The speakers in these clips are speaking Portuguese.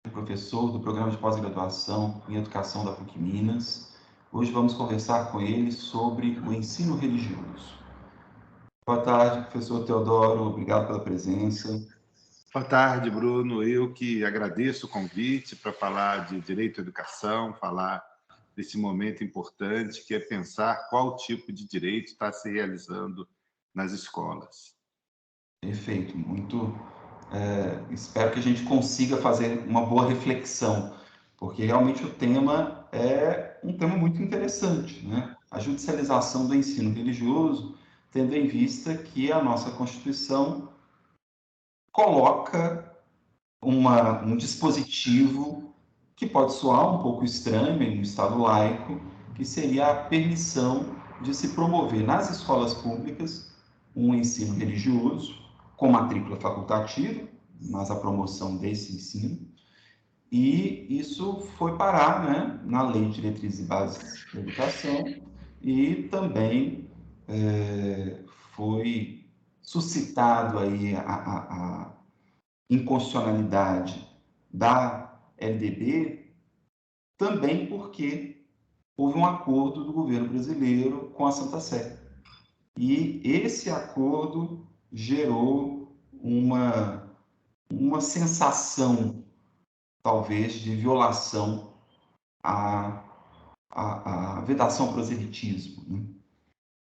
professor do programa de pós-graduação em educação da PUC Minas. Hoje vamos conversar com ele sobre o ensino religioso. Boa tarde, professor Teodoro, obrigado pela presença. Boa tarde, Bruno. Eu que agradeço o convite para falar de direito à educação, falar desse momento importante que é pensar qual tipo de direito está se realizando nas escolas. Perfeito, muito. Espero que a gente consiga fazer uma boa reflexão, porque realmente o tema é um tema muito interessante, né? A judicialização do ensino religioso, tendo em vista que a nossa Constituição coloca um dispositivo que pode soar um pouco estranho em um Estado laico, que seria a permissão de se promover nas escolas públicas um ensino religioso com matrícula facultativa, mas a promoção desse ensino, e isso foi parar, né, na Lei de Diretrizes e Bases da Educação e também foi suscitado aí a inconstitucionalidade da LDB também porque houve um acordo do governo brasileiro com a Santa Sé. E esse acordo gerou uma sensação, talvez, de violação à vedação ao proselitismo. Né?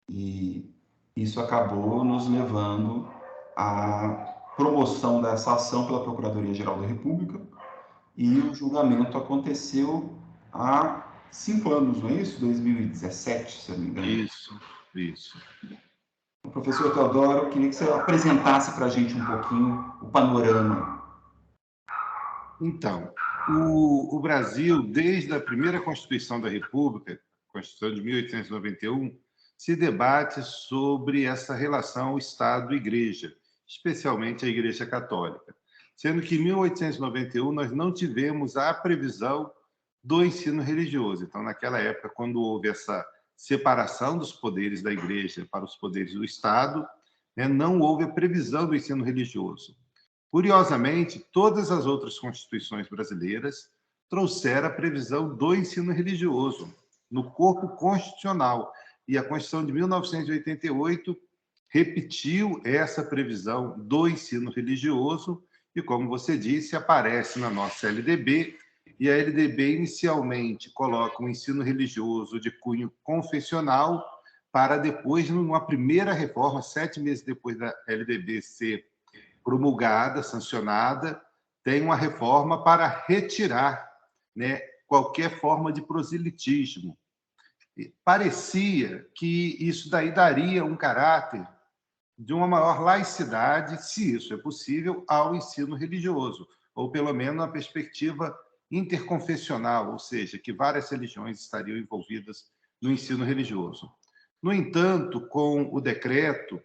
E isso acabou nos levando à promoção dessa ação pela Procuradoria-Geral da República, e o julgamento aconteceu há 5 anos, não é isso? 2017, se eu não me engano. Isso. Professor Teodoro, eu queria que você apresentasse para a gente um pouquinho o panorama. Então, o Brasil, desde a primeira Constituição da República, Constituição de 1891, se debate sobre essa relação Estado-Igreja, especialmente a Igreja Católica. Sendo que em 1891 nós não tivemos a previsão do ensino religioso. Então, naquela época, quando houve essa separação dos poderes da Igreja para os poderes do Estado, né, não houve a previsão do ensino religioso. Curiosamente, todas as outras constituições brasileiras trouxeram a previsão do ensino religioso no corpo constitucional. E a Constituição de 1988 repetiu essa previsão do ensino religioso e, como você disse, aparece na nossa LDB. E a LDB inicialmente coloca o ensino religioso de cunho confessional para depois, numa primeira reforma, 7 meses depois da LDB ser promulgada, sancionada, tem uma reforma para retirar, né, qualquer forma de proselitismo. Parecia que isso daí daria um caráter de uma maior laicidade, se isso é possível, ao ensino religioso, ou pelo menos uma perspectiva interconfessional, ou seja, que várias religiões estariam envolvidas no ensino religioso. No entanto, com o decreto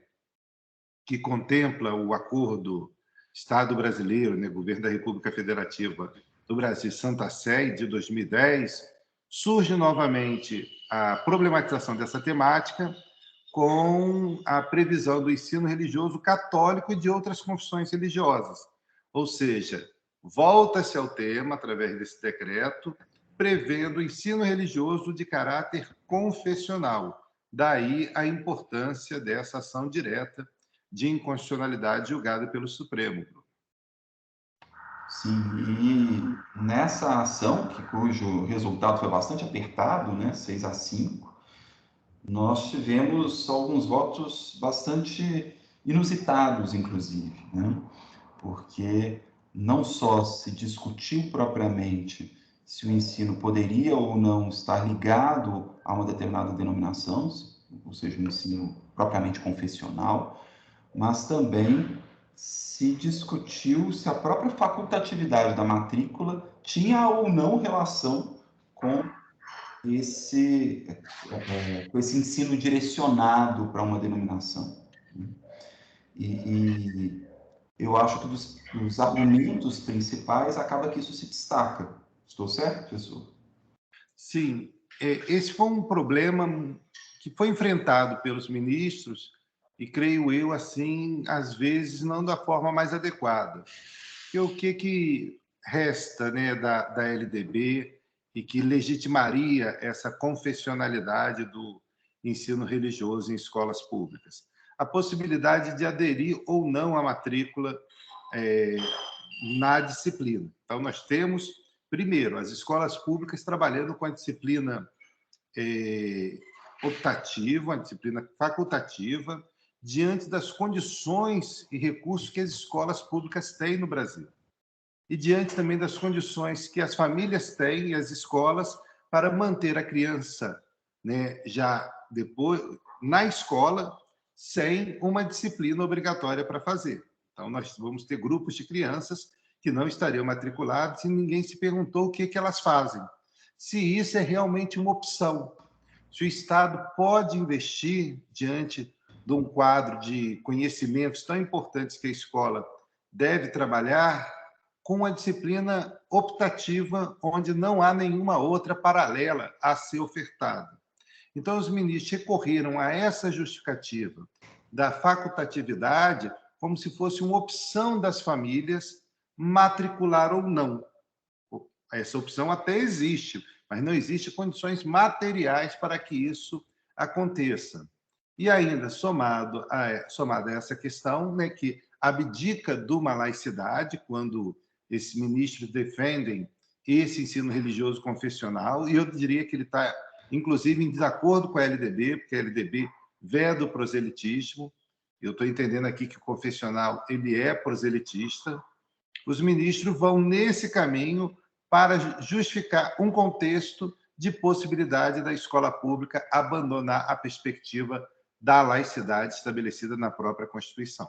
que contempla o acordo Estado brasileiro, né, Governo da República Federativa do Brasil, Santa Sé, de 2010, surge novamente a problematização dessa temática com a previsão do ensino religioso católico e de outras confissões religiosas. Ou seja, volta-se ao tema, através desse decreto, prevendo o ensino religioso de caráter confessional. Daí a importância dessa ação direta de inconstitucionalidade julgada pelo Supremo. Sim, e nessa ação, cujo resultado foi bastante apertado, né, 6-5, nós tivemos alguns votos bastante inusitados, inclusive, né? Porque não só se discutiu propriamente se o ensino poderia ou não estar ligado a uma determinada denominação, ou seja, um ensino propriamente confessional, mas também se discutiu se a própria facultatividade da matrícula tinha ou não relação com esse ensino direcionado para uma denominação. E eu acho que dos argumentos principais acaba que isso se destaca. Estou certo, professor? Sim, esse foi um problema que foi enfrentado pelos ministros e, creio eu, assim, às vezes não da forma mais adequada. E o que resta, né, da LDB e que legitimaria essa confessionalidade do ensino religioso em escolas públicas? A possibilidade de aderir ou não à matrícula na disciplina. Então, nós temos, primeiro, as escolas públicas trabalhando com a disciplina optativa, a disciplina facultativa, diante das condições e recursos que as escolas públicas têm no Brasil. E diante também das condições que as famílias têm e as escolas para manter a criança, né, já depois na escola, sem uma disciplina obrigatória para fazer. Então, nós vamos ter grupos de crianças que não estariam matriculadas e ninguém se perguntou o que elas fazem. Se isso é realmente uma opção. Se o Estado pode investir diante de um quadro de conhecimentos tão importantes que a escola deve trabalhar com a disciplina optativa, onde não há nenhuma outra paralela a ser ofertada. Então, os ministros recorreram a essa justificativa da facultatividade como se fosse uma opção das famílias matricular ou não. Essa opção até existe, mas não existem condições materiais para que isso aconteça. E ainda, somado a essa questão, né, que abdica de uma laicidade, quando esses ministros defendem esse ensino religioso confessional, e eu diria que ele está, inclusive, em desacordo com a LDB, porque a LDB veda o proselitismo. Eu estou entendendo aqui que o confessional ele é proselitista. Os ministros vão nesse caminho para justificar um contexto de possibilidade da escola pública abandonar a perspectiva da laicidade estabelecida na própria Constituição.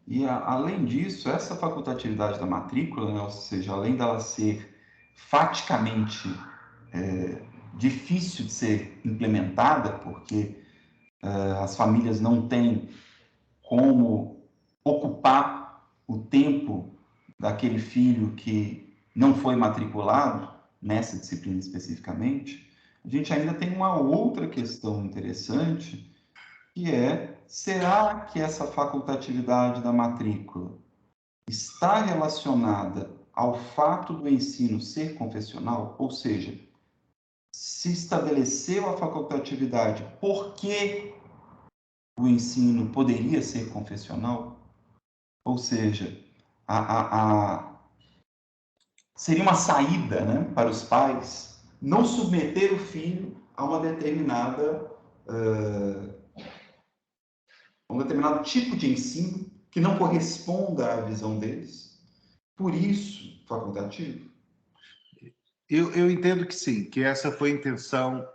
E, além disso, essa facultatividade da matrícula, né, ou seja, além dela ser faticamente difícil de ser implementada, porque as famílias não têm como ocupar o tempo daquele filho que não foi matriculado, nessa disciplina especificamente, a gente ainda tem uma outra questão interessante, que é: será que essa facultatividade da matrícula está relacionada ao fato do ensino ser confessional? Ou seja, se estabeleceu a facultatividade porque o ensino poderia ser confessional? Ou seja, seria uma saída, né, para os pais não submeter o filho a um determinado tipo de ensino que não corresponda à visão deles. Por isso, facultativo? Eu entendo que sim, que essa foi a intenção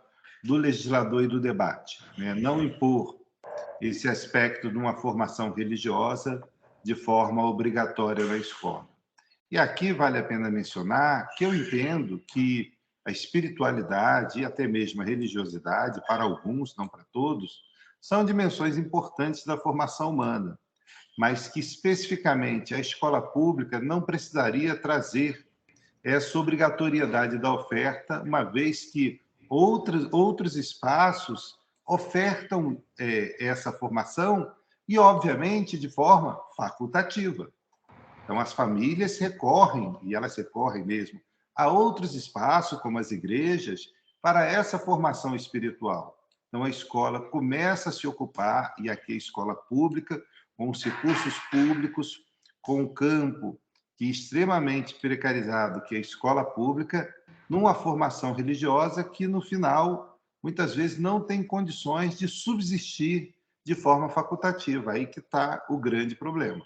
do legislador e do debate, né? Não impor esse aspecto de uma formação religiosa de forma obrigatória na escola. E aqui vale a pena mencionar que eu entendo que a espiritualidade e até mesmo a religiosidade, para alguns, não para todos, são dimensões importantes da formação humana, mas que especificamente a escola pública não precisaria trazer essa obrigatoriedade da oferta, uma vez que outros espaços ofertam essa formação e, obviamente, de forma facultativa. Então, as famílias recorrem, e elas recorrem mesmo, a outros espaços, como as igrejas, para essa formação espiritual. Então, a escola começa a se ocupar, e aqui a escola pública, com os recursos públicos, com o campo que é extremamente precarizado, que é a escola pública, numa formação religiosa que, no final, muitas vezes não tem condições de subsistir de forma facultativa. Aí que está o grande problema.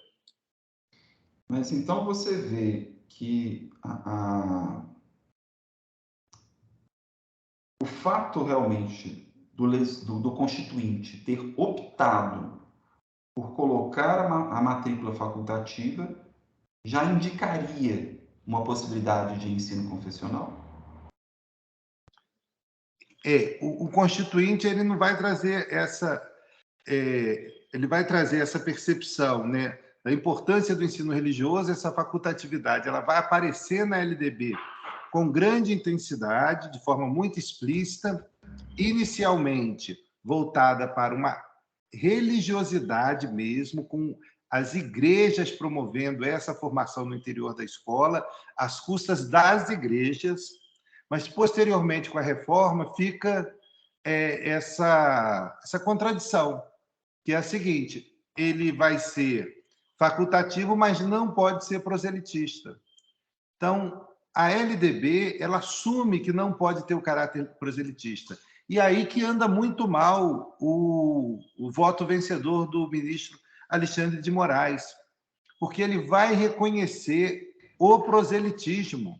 Mas então você vê que o fato realmente do Constituinte ter optado por colocar a matrícula facultativa já indicaria uma possibilidade de ensino confessional? O Constituinte ele não vai trazer ele vai trazer essa percepção, né, da importância do ensino religioso, essa facultatividade, ela vai aparecer na LDB com grande intensidade, de forma muito explícita, inicialmente voltada para uma religiosidade mesmo, com as igrejas promovendo essa formação no interior da escola, às custas das igrejas, mas, posteriormente, com a reforma, fica essa contradição, que é a seguinte: ele vai ser facultativo, mas não pode ser proselitista. Então, a LDB ela assume que não pode ter o caráter proselitista. E aí que anda muito mal o voto vencedor do ministro Alexandre de Moraes, porque ele vai reconhecer o proselitismo,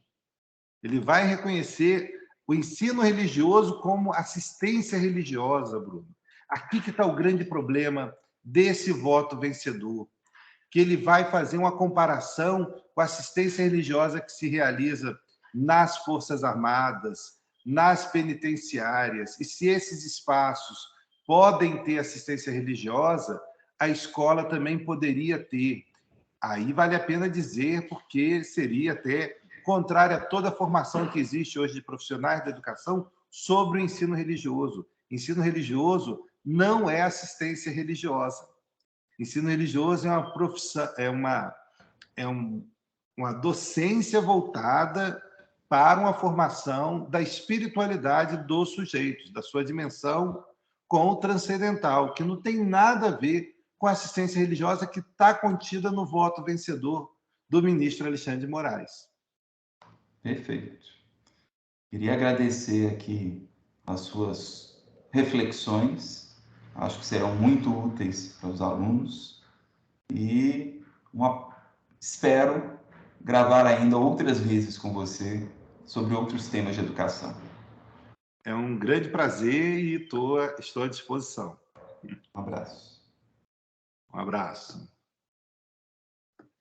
ele vai reconhecer o ensino religioso como assistência religiosa, Bruno. Aqui que está o grande problema desse voto vencedor, que ele vai fazer uma comparação com a assistência religiosa que se realiza nas Forças Armadas, nas penitenciárias, e se esses espaços podem ter assistência religiosa, a escola também poderia ter. Aí vale a pena dizer, porque seria até contrária a toda a formação que existe hoje de profissionais da educação sobre o ensino religioso. Ensino religioso não é assistência religiosa. Ensino religioso é uma profissão, uma docência voltada para uma formação da espiritualidade dos sujeitos, da sua dimensão com o transcendental, que não tem nada a ver com a assistência religiosa que está contida no voto vencedor do ministro Alexandre de Moraes. Perfeito. Queria agradecer aqui as suas reflexões, acho que serão muito úteis para os alunos e espero gravar ainda outras vezes com você sobre outros temas de educação. É um grande prazer e estou à disposição. Um abraço. Um abraço.